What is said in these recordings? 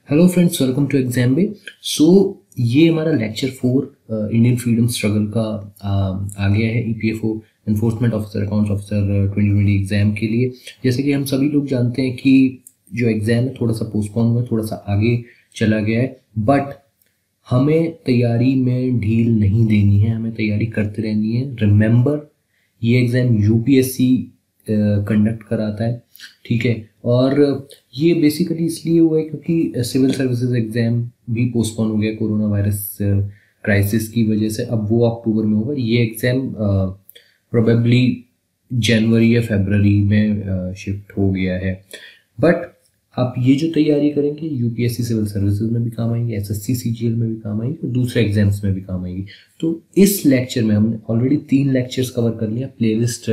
Hello friends, welcome to exam bay. So ये हमारा lecture 4 Indian freedom struggle का आ गया है EPFO enforcement officer accounts officer 2020 exam के लिए। जैसे कि हम सभी लोग जानते हैं कि जो एग्ज़ाम है थोड़ा सा पोस्टपोन हुआ, थोड़ा सा आगे चला गया है, बट हमें तैयारी में ढील नहीं देनी है, हमें तैयारी करते रहनी है। रिमेंबर, ये एग्ज़ाम यूपीएससी कंडक्ट कराता है, ठीक है। और ये बेसिकली इसलिए हुआ है क्योंकि सिविल सर्विसेज एग्ज़ाम भी पोस्टपोन हो गया कोरोना वायरस क्राइसिस की वजह से। अब वो अक्टूबर में होगा। ये एग्ज़ाम प्रोबेबली जनवरी या फरवरी में शिफ्ट हो गया है। बट आप ये जो तैयारी करेंगे यूपीएससी सिविल सर्विसेज में भी काम आएंगे, एसएससी सीजीएल में भी काम आएंगे और दूसरे एग्जाम्स में भी काम आएंगी। तो इस लेक्चर में हमने ऑलरेडी 3 लेक्चर्स कवर कर लिया। प्लेलिस्ट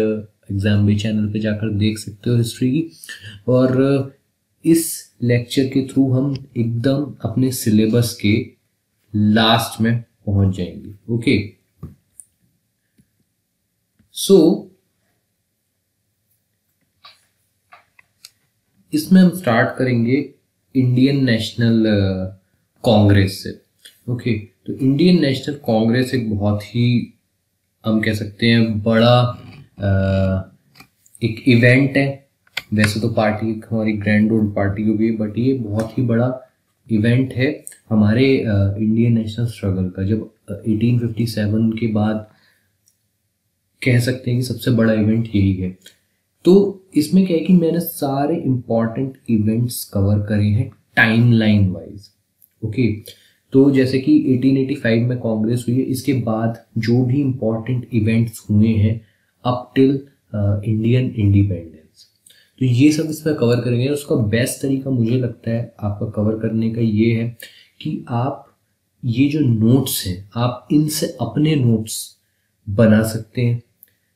एग्जाम भी चैनल पे जाकर देख सकते हो हिस्ट्री की। और इस लेक्चर के थ्रू हम एकदम अपने सिलेबस के लास्ट में पहुंच जाएंगे। ओके, सो इसमें हम स्टार्ट करेंगे इंडियन नेशनल कांग्रेस से। ओके, तो इंडियन नेशनल कांग्रेस एक बहुत ही, हम कह सकते हैं, बड़ा एक इवेंट है। वैसे तो पार्टी हमारी ग्रैंड ओल्ड पार्टी हो गई, बट ये बहुत ही बड़ा इवेंट है हमारे इंडियन नेशनल स्ट्रगल का। जब 1857 के बाद कह सकते हैं कि सबसे बड़ा इवेंट यही है। तो इसमें क्या है कि मैंने सारे इंपॉर्टेंट इवेंट्स कवर करे हैं टाइमलाइन वाइज। ओके, तो जैसे कि 1885 में कांग्रेस हुई है, इसके बाद जो भी इंपॉर्टेंट इवेंट्स हुए हैं अप टिल इंडियन इंडिपेंडेंस, तो ये सब इसमें कवर करेंगे। उसका बेस्ट तरीका मुझे लगता है आपका कवर करने का ये है कि आप ये जो नोट्स हैं आप इनसे अपने नोट्स बना सकते हैं,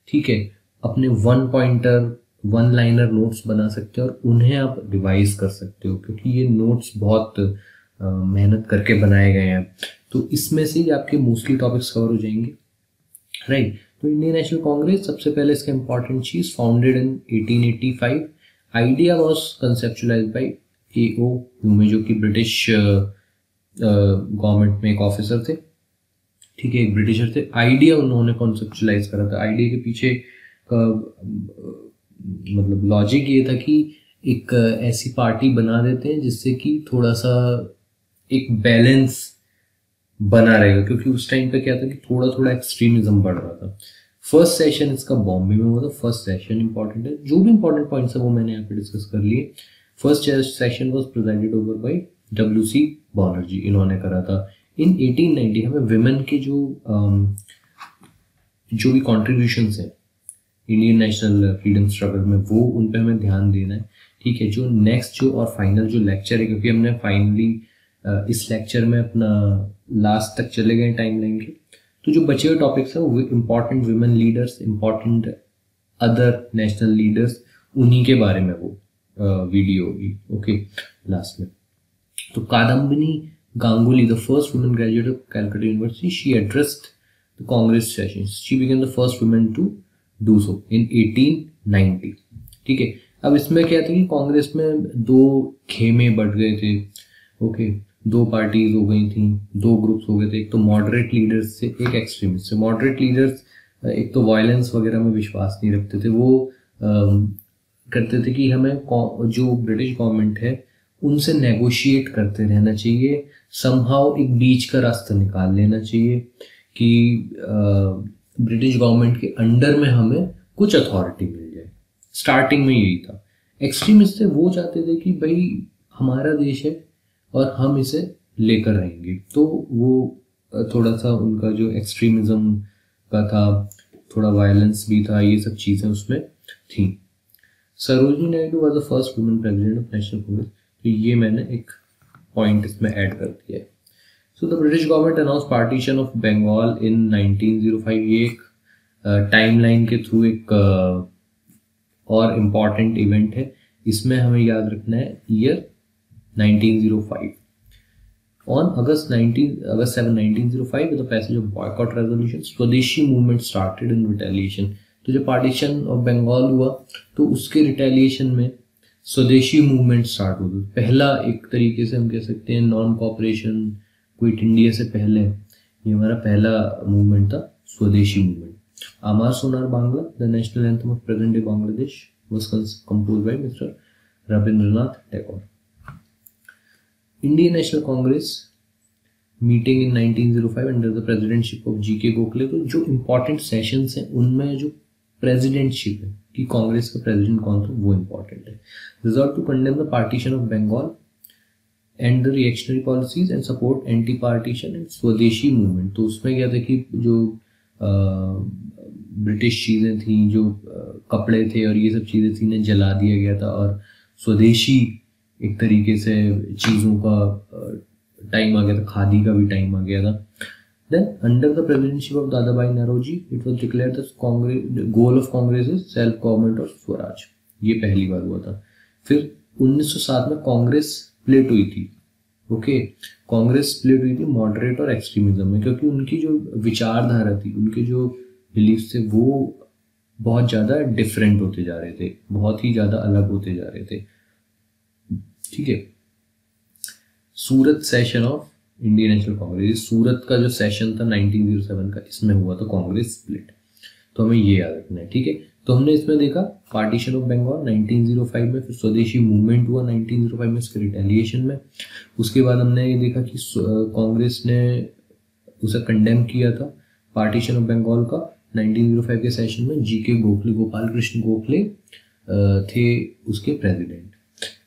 ठीक है। अपने 1 पॉइंटर 1 लाइनर नोट्स बना सकते हैं और उन्हें आप रिवाइज कर सकते हो, क्योंकि ये नोट्स बहुत मेहनत करके बनाए गए हैं। तो इसमें से आपके मोस्टली टॉपिक्स कवर हो जाएंगे, राइट। तो इंडियन नेशनल कांग्रेस, सबसे पहले इसका इंपॉर्टेंट चीज, founded in 1885। Idea was conceptualized by A.O. Hume, जो कि ब्रिटिश गवर्नमेंट में एक ऑफिसर थे, ठीक है, एक ब्रिटिशर थे। आइडिया उन्होंने कॉन्सेप्चुलाइज करा था। आइडिया के पीछे का मतलब लॉजिक ये था कि एक ऐसी पार्टी बना देते हैं जिससे कि थोड़ा सा एक बैलेंस बना रहेगा, क्योंकि उस टाइम पे क्या था कि थोड़ा थोड़ा एक्सट्रीमिज्म बढ़ रहा था। फर्स्ट सेशन इसका बॉम्बे में हुआ था। फर्स्ट सेशन इंपॉर्टेंट है, जो भी इंपॉर्टेंट पॉइंट्स है वो मैंने यहाँ पे डिस्कस कर लिए। First session was presided over by W.C. Banerjee, इन्होंने करा था। इन 1890 हमें विमेन के जो भी कॉन्ट्रीब्यूशंस हैं इंडियन नेशनल फ्रीडम स्ट्रगल में, वो उन पे हमें ध्यान देना है, ठीक है। जो नेक्स्ट जो और फाइनल जो लेक्चर है, क्योंकि हमने फाइनली इस लेक्चर में अपना लास्ट तक चले गए टाइमलाइन के, तो जो बचे हुए टॉपिक्स हैं वो important women leaders, important other national leaders, उन्हीं के बारे में वो वीडियो होगी। ओके, लास्ट में तो Kadambini Ganguly, the first women graduate of Calcutta university, she addressed the Congress sessions. She became the first women to do so in 1890, ठीक है। अब इसमें क्या था कि कांग्रेस में 2 खेमे बढ़ गए थे। ओके, 2 पार्टीज हो गई थी, 2 ग्रुप्स हो गए थे। एक तो मॉडरेट लीडर्स से, एक एक्सट्रीमिस्ट से। मॉडरेट लीडर्स एक तो वायलेंस वगैरह में विश्वास नहीं रखते थे। वो करते थे कि हमें जो ब्रिटिश गवर्नमेंट है उनसे नेगोशिएट करते रहना चाहिए, समहाउ एक बीच का रास्ता निकाल लेना चाहिए कि ब्रिटिश गवर्नमेंट के अंडर में हमें कुछ अथॉरिटी मिल जाए। स्टार्टिंग में यही था। एक्सट्रीमिस्ट थे, वो चाहते थे कि भाई हमारा देश है और हम इसे लेकर रहेंगे। तो वो थोड़ा सा उनका जो एक्सट्रीमिज्म का था, थोड़ा वायलेंस भी था, ये सब चीज़ें उसमें थी। Sarojini Naidu was the first women president of national Congress, तो ये मैंने एक पॉइंट इसमें ऐड कर दिया है। So the British government announce partition of Bengal in 1905। ये एक टाइमलाइन के थ्रू एक और इम्पॉर्टेंट इवेंट है। इसमें हमें याद रखना है year 1905। On August 7, 1905, with the passage of boycott resolution, स्वदेशी मूवमेंट स्टार्टेड इन रिटेलिएशन। तो जब पार्टीशन ऑफ बंगाल हुआ तो उसके रिटेलिएशन में स्वदेशी मूवमेंट स्टार्ट हुआ। पहला एक तरीके से हम कह सकते हैं नॉन कॉपरेशन क्विट इंडिया से पहले ये हमारा पहला मूवमेंट था, Swadeshi movement. Amar Sonar Bangla, the national anthem of present day Bangladesh, was composed by Mr. Rabindranath Tagore. Indian National Congress meeting in 1905 under the presidency of G.K. Gokhale. तो जो इम्पोर्टेंट सेशंस हैं उनमें जो प्रेसिडेंटशिप है कि कांग्रेस का प्रेसिडेंट कौन था वो इम्पोर्टेंट है। Resolve to condemn the partition of Bengal and the reactionary policies and support anti partition and swadeshi movement. तो उसमें क्या था कि जो ब्रिटिश चीज़ें थी, जो कपड़े थे और ये सब चीज़ें थी, इन्हें जला दिया गया था और स्वदेशी एक तरीके से चीज़ों का टाइम आ गया था, खादी का भी टाइम आ गया था। Then under the presidentship of Dadabhai Naoroji it was declare the goal of Congress is self government और स्वराज। ये पहली बार हुआ था। फिर 1907 में कांग्रेस स्प्लिट हुई थी। ओके, कांग्रेस स्प्लिट हुई थी मॉडरेट और एक्सट्रीमिज्म में, क्योंकि उनकी जो विचारधारा थी, उनके जो बिलीफ थे वो बहुत ज़्यादा डिफरेंट होते जा रहे थे, बहुत ही ज़्यादा अलग होते जा रहे थे। ठीक है, Surat session of Indian national Congress, Surat का जो सेशन था 1907 का, इसमें हुआ था कांग्रेस स्प्लिट। तो हमें ये याद रखना है। ठीक है, तो हमने इसमें देखा पार्टीशन ऑफ बंगाल 1905 में, फिर स्वदेशी मूवमेंट हुआ 1905 में उसके रिटेलिएशन में। उसके बाद हमने ये देखा कि कांग्रेस ने उसे कंडेम किया था पार्टीशन ऑफ बंगाल का 1905 के सेशन में। जी.के. गोखले, गोपाल कृष्ण गोखले थे उसके प्रेसिडेंट।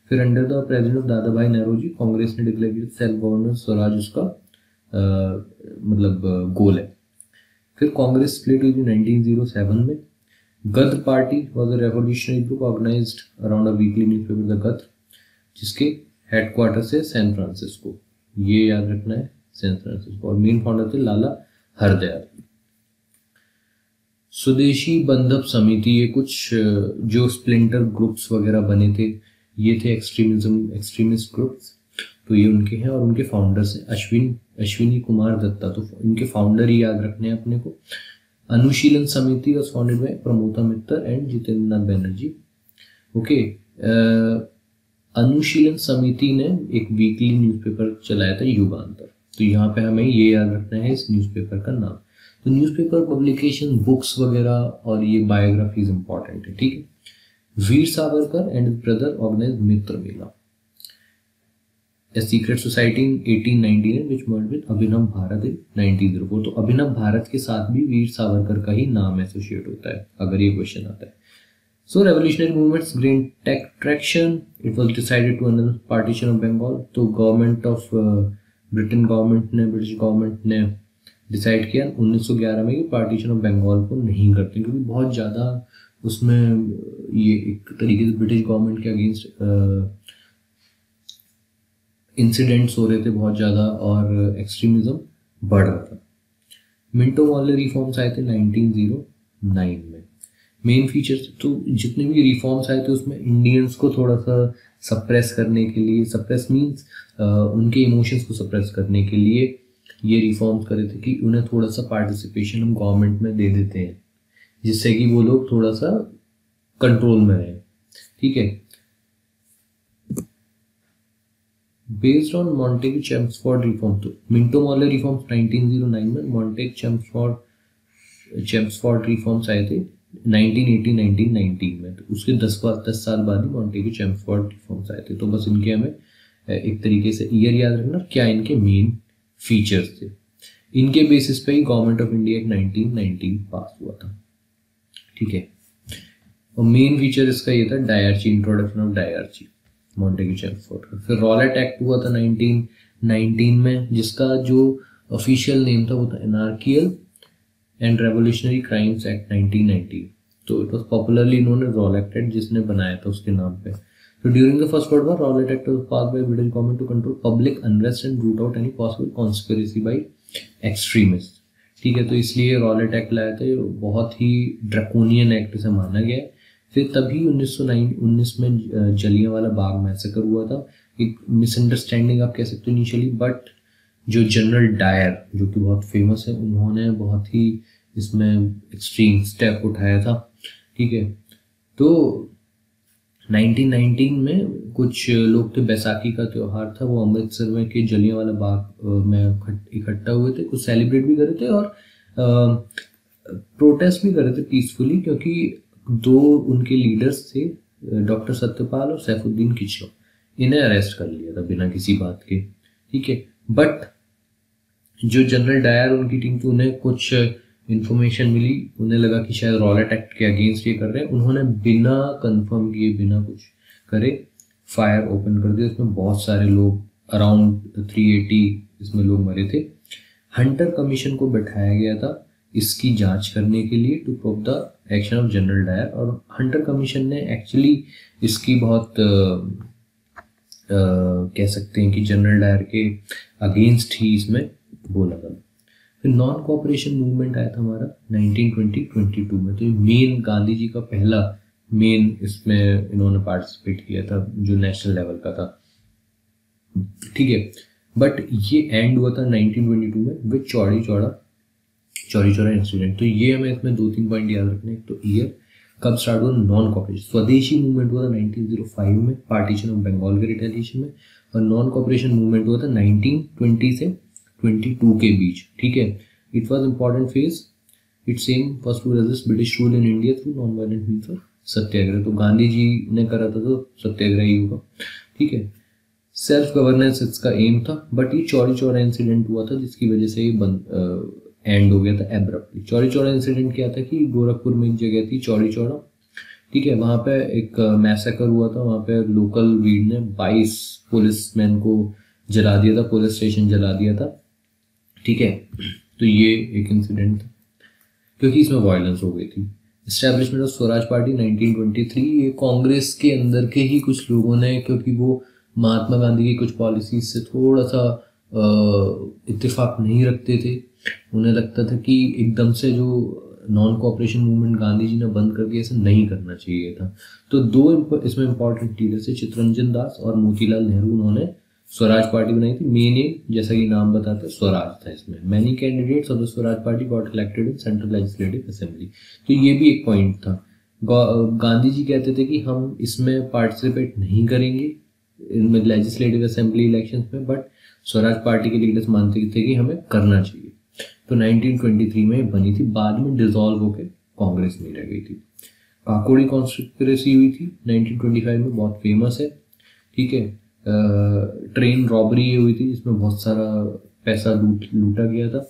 फिर under the president of Dadabhai Naoroji Congress ने डिक्लेयर किया सेल्फ गवर्नेंस स्वराज उसका मतलब गोल है। फिर कांग्रेस स्प्लिट हुई थी 1907 में। Ghadar party was a revolutionary group organized around a weekly newspaper the Ghadar, जिसके हेडक्वार्टर है सैन फ्रांसिस्को। ये याद रखना है, सैन फ्रांसिस्को। और मेन फाउंडर थे लाला हरदयाल। स्वदेशी बंधप समिति, ये कुछ जो स्प्लिंटर ग्रुप्स वगैरह बने थे ये थे एक्सट्रीमिस्ट ग्रुप्स, तो ये उनके हैं और उनके फाउंडर्स हैं अश्विनी कुमार दत्ता। तो इनके फाउंडर ही याद रखने हैं अपने को। Anushilan Samiti was founded by Pramoda Mitter and Jitendra Nath Banerjee. Okay, Anushilan Samiti ने एक वीकली न्यूज़पेपर चलाया था युगांतर। तो यहाँ पे हमें ये याद रखना है इस न्यूज़पेपर का नाम। तो न्यूज़पेपर पब्लिकेशन, बुक्स वगैरह और ये बायोग्राफीज इंपॉर्टेंट है। ठीक है, Veer Savarkar and brother organised Mitra Mela, a secret society in 1899 which merged with Abhinav Bharat in 1904। तो अभिनव भारत के साथ भी वीर सावरकर का ही नाम एसोसिएट होता है अगर ये क्वेश्चन आता है। So revolutionary movements gained traction. It was decided to annul partition of Bengal। तो गवर्नमेंट ऑफ ब्रिटिश गवर्नमेंट ने डिसाइड किया 1911 में कि पार्टीशन ऑफ बंगाल को नहीं करते, क्योंकि बहुत ज़्यादा उसमें ये एक तरीके से ब्रिटिश गवर्नमेंट के अगेंस्ट इंसिडेंट्स हो रहे थे बहुत ज़्यादा और एक्सट्रीमिज्म बढ़ रहा था। मिंटो मॉर्ले रिफॉर्म्स आए थे 1909 में। मेन फीचर्स, तो जितने भी रिफॉर्म्स आए थे उसमें इंडियंस को थोड़ा सा सप्रेस करने के लिए, सप्रेस मीन्स उनके इमोशंस को सप्रेस करने के लिए ये रिफॉर्म्स करे थे कि उन्हें थोड़ा सा पार्टिसिपेशन हम गवर्नमेंट में दे देते हैं, जिससे कि वो लोग थोड़ा सा कंट्रोल में रहें। ठीक है, based on Montague Chelmsford reform, तो मिंटो मॉर्ले रिफॉर्म्स 1909 में, मॉन्टेग चेम्सफोर्ड रिफॉर्म्स आए थे 1918-1919 में। तो उसके 10 साल बाद ही मॉन्टेग चेम्सफोर्ड रिफॉर्म्स आए थे। तो बस इनके हमें एक तरीके से ईयर याद रखना, क्या इनके मेन फीचर्स थे। इनके बेसिस पे ही गवर्नमेंट ऑफ इंडिया 1919 पास हुआ था। ठीक है, और मेन फीचर इसका ये था डायरची, इंट्रोडक्शन ऑफ डायरची मॉन्टेग चेम्सफोर्ड का। फिर रॉलेट एक्ट हुआ था 1919 में, जिसका जो ऑफिशियल नेम था वो था anarchical and revolutionary crimes act 1919। तो it was popularly known as Rowlatt act, जिसने बनाया था उसके नाम पे। तो during the first world war Rowlatt act was passed by British government to control public unrest and root out any possible conspiracy by extremist. ठीक है, तो इसलिए रॉलेट एक्ट लाया था, बहुत ही ड्रैकोनियन एक्ट से माना गया है। फिर तभी 1919 में जलियांवाला बाग मैसेकर हुआ था। एक मिसअंडरस्टैंडिंग आप कह सकते हो इनिशियली, बट जो जनरल डायर जो कि बहुत फेमस है, उन्होंने बहुत ही इसमें एक्सट्रीम स्टेप उठाया था। ठीक है, तो 1919 में कुछ लोग थे, बैसाखी का त्यौहार था, वो अमृतसर में के जलियांवाला बाग में इकट्ठा हुए थे, कुछ सेलिब्रेट भी कर रहे थे और प्रोटेस्ट भी कर रहे थे पीसफुली, क्योंकि दो उनके लीडर्स थे, डॉक्टर सत्यपाल और सैफुद्दीन किचलो, इन्हें अरेस्ट कर लिया था बिना किसी बात के, ठीक है। बट जो जनरल डायर उनकी टीम थी, उन्हें कुछ इंफॉर्मेशन मिली, उन्हें लगा कि शायद रॉलेट एक्ट के अगेंस्ट ये कर रहे हैं, उन्होंने बिना कंफर्म किए, बिना कुछ करे फायर ओपन कर दिया। इसमें बहुत सारे लोग, अराउंड 380 इसमें लोग मरे थे। हंटर कमीशन को बैठाया गया था इसकी जांच करने के लिए, to prove the action of general Dyer, और हंटर कमीशन ने एक्चुअली इसकी बहुत कह सकते हैं कि जनरल डायर के अगेंस्ट ही इसमें बोला था। फिर नॉन कोऑपरेशन मूवमेंट आया था हमारा 1922 में, तो ये मेन गांधी जी का पहला मेन इसमें इन्होंने पार्टिसिपेट किया था जो नेशनल लेवल का था, ठीक है। बट ये एंड हुआ था 1922 में विद चौड़ी चौड़ा इंसिडेंट। तो ये हमें इसमें 2-3 पॉइंट याद रखने। तो ईयर कब स्टार्ट हुआ, नॉन कोऑपरेशन, स्वदेशी मूवमेंट हुआ था 1905 में पार्टीशन ऑफ बंगाल के रिटेलिएशन में, और नॉन कोऑपरेशन मूवमेंट हुआ था 1920 से 22 के बीच, ठीक है। It was important phase, it's aim first to resist British rule in India through non violent means of satyagraha. तो गांधी जी ने करा था तो सत्याग्रह ही होगा, ठीक है। सेल्फ गवर्नेंस इसका एम था, बट ये चौड़ी चौड़ा इंसिडेंट हुआ था जिसकी वजह से ये एंड हो गया था एब्रप्टली। चौड़ी चौड़ा इंसिडेंट क्या था कि गोरखपुर में एक जगह थी चौड़ी चौड़ा, ठीक है, वहाँ पे एक मैसेकर हुआ था, वहाँ पे लोकल भीड़ ने 22 पुलिसमैन को जला दिया था, पुलिस स्टेशन जला दिया था, ठीक है। तो ये एक इंसिडेंट था क्योंकि इसमें वायलेंस हो गई थी। एस्टैब्लिशमेंट ऑफ स्वराज पार्टी 1923, ये कांग्रेस के अंदर के ही कुछ लोगों ने, क्योंकि वो महात्मा गांधी की कुछ पॉलिसीज से थोड़ा सा इत्तेफाक नहीं रखते थे, उन्हें लगता था कि एकदम से जो non cooperation movement Gandhi ji ने बंद कर दिया, ऐसा नहीं करना चाहिए था। तो दो इसमें इंपॉर्टेंट लीडर्स थे, चित्तरंजन दास और मोतीलाल नेहरू, उन्होंने स्वराज पार्टी बनाई थी। मेन एम जैसा कि नाम बताता है स्वराज था इसमें। Many candidates of the Swaraj party got elected in central legislative assembly. तो ये भी एक पॉइंट था। गांधी जी कहते थे कि हम इसमें पार्टिसिपेट नहीं करेंगे इनमें लेजिस्लेटिव असेंबली इलेक्शंस में, बट स्वराज पार्टी के लीडर्स मानते थे कि हमें करना चाहिए। तो 1923 में बनी थी, बाद में डिसॉल्व होकर कांग्रेस में रह गई थी। काकोड़ी कॉन्स्पिरेसी हुई थी 1925 में, बहुत फेमस है, ठीक है। ट्रेन रॉबरी हुई थी जिसमें बहुत सारा पैसा लूटा गया था।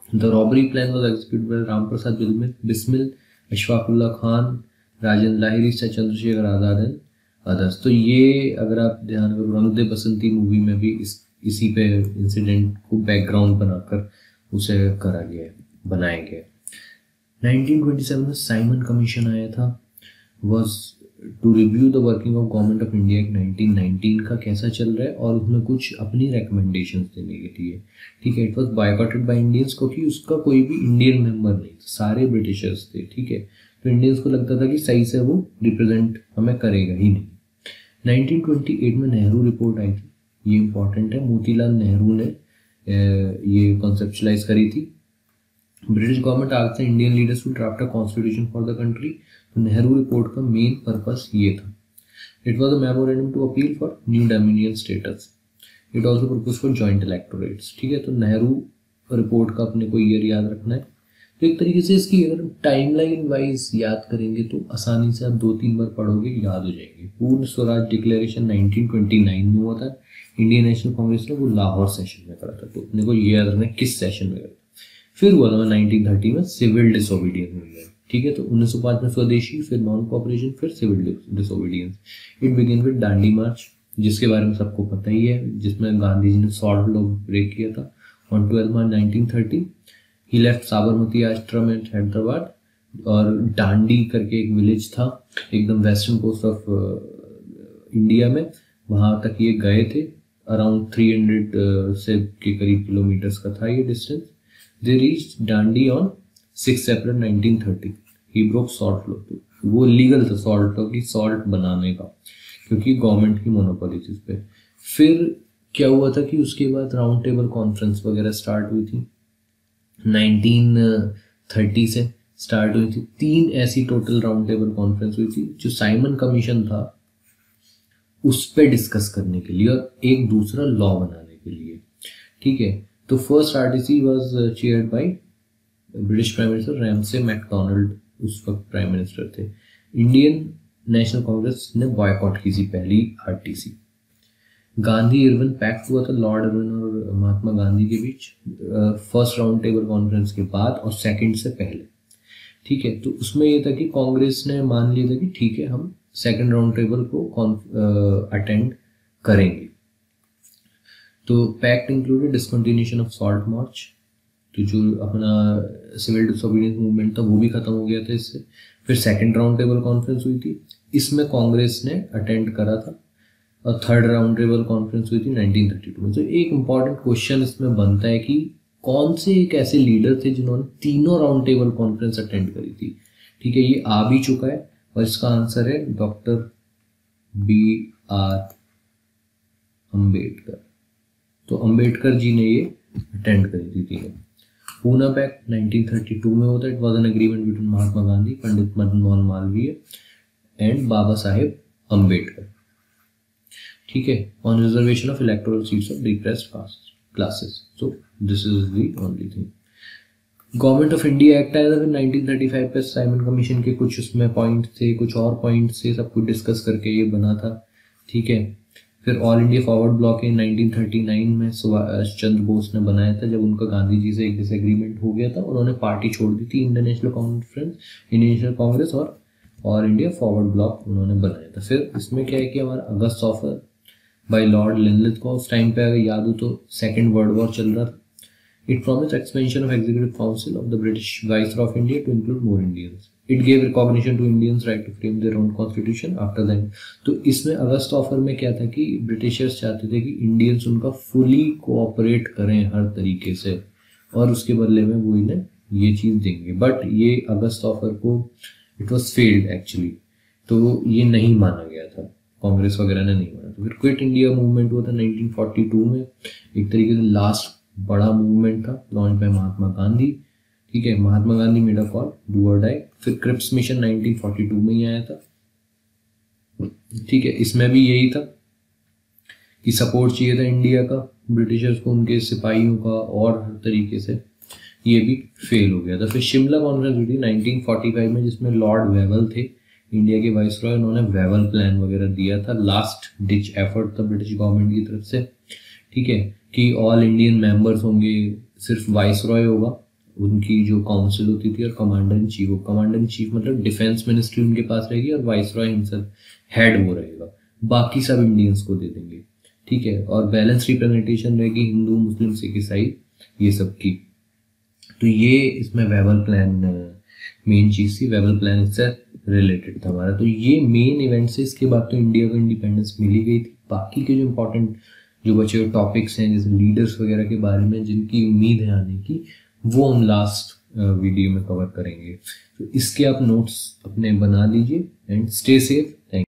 The robbery plan was executed by Ramprasad Bismil, Ashfaqulla Khan, Rajendra Lahiri, Chandrashekhar Azad and others. तो ये अगर आप ध्यान करो, रंग दे बसंती मूवी में भी इसी पे इंसिडेंट को बैकग्राउंड बनाकर उसे करा गया है, बनाया गया है। 1927 में साइमन कमीशन आया था, was to review the working of government of India 1919 का कैसा चल रहा है, और उसमें कुछ अपनी रिकमेंडेशंस देने के लिए, ठीक है। इट वॉज बायकॉटेड बाय इंडियंस, क्योंकि उसका कोई भी इंडियन मेंबर नहीं था, सारे ब्रिटिशर्स थे, ठीक है। तो इंडियंस को लगता था कि सही से वो रिप्रेजेंट हमें करेगा ही नहीं। 1928 में नेहरू रिपोर्ट आई थी, ये इंपॉर्टेंट है। मोतीलाल नेहरू ने ये कॉन्सेप्चुलाइज करी थी। British government asked the Indian leaders to draft a constitution for the country. तो नेहरू रिपोर्ट का मेन पर्पस ये था। It was a memorandum to appeal for new dominion status. It also propose for joint electorates, ठीक है। तो Nehru report का अपने को ईयर याद रखना है। तो एक तरीके से इसकी अगर टाइमलाइन वाइज याद करेंगे तो आसानी से आप 2-3 बार पढ़ोगे, याद हो जाएंगे। पूर्ण स्वराज डिक्लेरेशन 1929 में हुआ था, इंडियन नेशनल कांग्रेस ने वो लाहौर सेशन में करा था, तो अपने को ये याद रखना है किस सेशन में करा। फिर हुआ था 1930 में सिविल डिसोबीडियंस मूवमेंट, ठीक है। तो 1905 में स्वदेशी, फिर नॉन कोऑपरेशन, फिर civil disobedience. It begin with Dandi march, जिसके बारे में सबको पता ही है, जिसमें गांधी जी ने सॉल्ट लॉ ब्रेक किया था। On 12 March 1930 he left Sabarmati आश्रम एट हैदराबाद, और डांडी करके एक विलेज था एकदम वेस्टर्न कोस्ट ऑफ इंडिया में, वहाँ तक ये गए थे। अराउंड 300 से के करीब किलोमीटर्स का था ये distance. They reach Dandi on 6 April 1930। He broke salt law, वो लीगल था सॉल्ट लॉ की, सॉल्ट बनाने का, क्योंकि गवर्नमेंट की मोनोपोली थी उस पर। फिर क्या हुआ था कि उसके बाद राउंड टेबल कॉन्फ्रेंस वगैरह स्टार्ट हुई थी 1930 से स्टार्ट हुई थी। 3 ऐसी टोटल राउंड टेबल कॉन्फ्रेंस हुई थी। जो साइमन कमीशन था उस पर डिस्कस करने के लिए और एक दूसरा लॉ बनाने के लिए, ठीक है। तो first RTC was chaired by British prime minister Ramsay MacDonald, उस वक्त प्राइम मिनिस्टर थे। इंडियन नेशनल कांग्रेस ने बॉयकॉट की थी पहली आरटीसी। गांधी इरविन पैक्ट हुआ था लॉर्ड इरविन और महात्मा गांधी के बीच फर्स्ट राउंड टेबल कॉन्फ्रेंस के बाद और सेकंड से पहले, ठीक है। तो उसमें ये था कि कांग्रेस ने मान लिया था कि ठीक है हम सेकंड राउंड टेबल को अटेंड करेंगे। तो pact included discontinuation of salt march, तो जो अपना सिविल डिसोबीडियंस मूवमेंट था वो भी खत्म हो गया था इससे। फिर सेकंड राउंड टेबल कॉन्फ्रेंस हुई थी, इसमें कांग्रेस ने अटेंड करा था और थर्ड राउंड टेबल कॉन्फ्रेंस हुई थी 1932 में। तो एक इम्पॉर्टेंट क्वेश्चन इसमें बनता है कि कौन से एक ऐसे लीडर थे जिन्होंने तीनों राउंड टेबल कॉन्फ्रेंस अटेंड करी थी, ठीक है। ये आ भी चुका है और इसका आंसर है डॉक्टर BR अम्बेडकर। तो अम्बेडकर जी ने ये अटेंड करी थी तीनों। पूना पैक्ट 1932 में होता है। It was an agreement between Mahatma Gandhi, Pandit Madan Mohan Malviya and Baba Saheb Ambedkar, ठीक है, on reservation of electoral seats of depressed caste classes. So this is the only thing. Government of India act आया था फिर 1935 पे, साइमन कमीशन के कुछ उसमें पॉइंट थे, कुछ और पॉइंट थे, सब कुछ डिस्कस करके ये बना था, ठीक है। फिर all India forward block in 1939 में सुभाष चंद्र बोस ने बनाया था, जब उनका गांधी जी से एक डिसएग्रीमेंट हो गया था। उन्होंने पार्टी छोड़ दी थी, Indian national conference, Indian national Congress और ऑल इंडिया फॉरवर्ड ब्लॉक उन्होंने बनाया था। फिर इसमें क्या है कि हमारा अगस्त ऑफर बाय लॉर्ड लिनलिथ को, उस टाइम पे अगर याद हो तो सेकेंड वर्ल्ड वॉर चल रहा था। It promised expansion of Executive Council of the British Viceroy of India to include more Indians. It gave recognition to Indians' right to frame their own constitution after that. तो इसमें अगस्त offer में क्या था कि Britishers चाहते थे कि Indians उनका फुली कोऑपरेट करें हर तरीके से, और उसके बदले में वो इन्हें ये चीज़ देंगे। बट ये अगस्त ऑफर को इट वॉज फेल्ड एक्चुअली, तो ये नहीं माना गया था, कांग्रेस वगैरह ने नहीं माना। तो फिर क्विट इंडिया मूवमेंट हुआ था 1942 में, एक तरीके से लास्ट बड़ा मूवमेंट था, लॉन्च बाय महात्मा गांधी, ठीक है। Mahatma Gandhi made a call, do or die. फिर क्रिप्स मिशन 1942 में ही आया था, ठीक है। इसमें भी यही था कि सपोर्ट चाहिए था इंडिया का ब्रिटिशर्स को, उनके सिपाहियों का, और हर तरीके से ये भी फेल हो गया था। फिर शिमला कॉन्फ्रेंस हुई थी 1945 में, जिसमें लॉर्ड वेवल थे इंडिया के वाइसरॉय। उन्होंने वेवल प्लान वगैरह दिया था, लास्ट डिच एफर्ट था ब्रिटिश गवर्नमेंट की तरफ से, ठीक है, कि ऑल इंडियन मेंबर्स होंगे, सिर्फ वाइसरॉय होगा, उनकी जो काउंसिल होती थी, और कमांडर इन चीफ हो। कमांडर इन चीफ मतलब डिफेंस मिनिस्ट्री उनके पास रहेगी और वाइसरॉय हिमसेल्फ हेड वो रहेगा, बाकी सब इंडियंस को दे देंगे, ठीक है। और बैलेंस रिप्रेजेंटेशन रहेगी हिंदू, मुस्लिम, सिख, ईसाई, ये सब की। तो ये इसमें वेवल प्लान मेन चीज थी, वेवल प्लान इससे रिलेटेड था हमारा। तो ये मेन इवेंट से, इसके बाद तो इंडिया को इंडिपेंडेंस मिली गई थी। बाकी के जो इंपॉर्टेंट जो बचे हुए टॉपिक्स हैं, जैसे लीडर्स वगैरह के बारे में जिनकी उम्मीद है आने की, वो हम लास्ट वीडियो में कवर करेंगे। तो इसके आप नोट्स अपने बना लीजिए एंड स्टे सेफ।